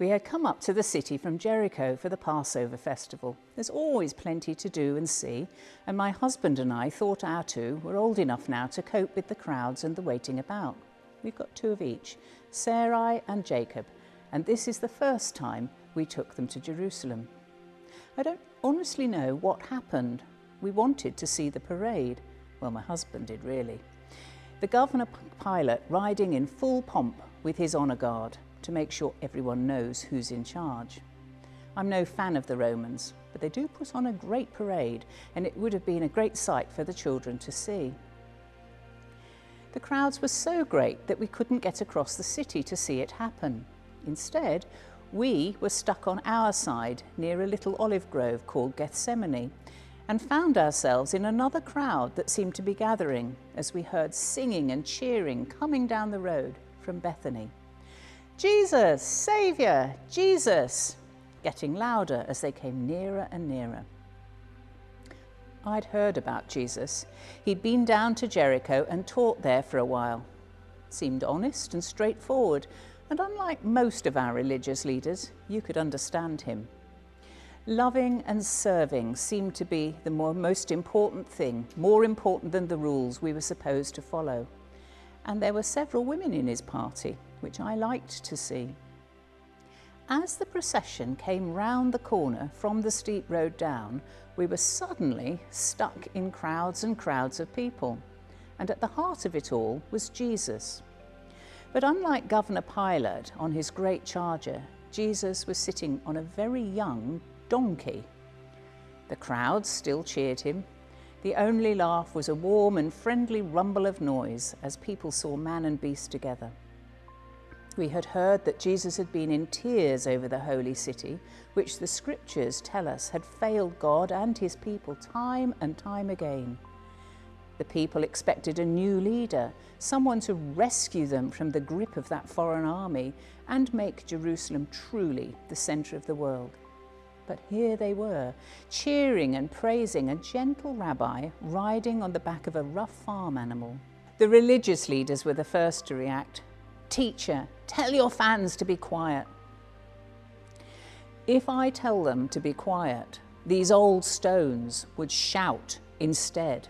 We had come up to the city from Jericho for the Passover festival. There's always plenty to do and see, and my husband and I thought our two were old enough now to cope with the crowds and the waiting about. We've got two of each, Sarai and Jacob, and this is the first time we took them to Jerusalem. I don't honestly know what happened. We wanted to see the parade. Well, my husband did really. The Governor Pilate riding in full pomp with his honour guard to make sure everyone knows who's in charge. I'm no fan of the Romans, but they do put on a great parade, and it would have been a great sight for the children to see. The crowds were so great that we couldn't get across the city to see it happen. Instead, we were stuck on our side near a little olive grove called Gethsemane, and found ourselves in another crowd that seemed to be gathering as we heard singing and cheering coming down the road from Bethany. Jesus, Saviour, Jesus, getting louder as they came nearer and nearer. I'd heard about Jesus. He'd been down to Jericho and taught there for a while. Seemed honest and straightforward, and unlike most of our religious leaders, you could understand him. Loving and serving seemed to be the most important thing, more important than the rules we were supposed to follow. And there were several women in his party, which I liked to see. As the procession came round the corner from the steep road down, we were suddenly stuck in crowds and crowds of people. And at the heart of it all was Jesus. But unlike Governor Pilate on his great charger, Jesus was sitting on a very young donkey. The crowds still cheered him. The only laugh was a warm and friendly rumble of noise as people saw man and beast together. We had heard that Jesus had been in tears over the holy city, which the scriptures tell us had failed God and his people time and time again. The people expected a new leader, someone to rescue them from the grip of that foreign army and make Jerusalem truly the centre of the world. But here they were, cheering and praising a gentle rabbi riding on the back of a rough farm animal. The religious leaders were the first to react. "Teacher, tell your fans to be quiet." If I tell them to be quiet, these old stones would shout instead.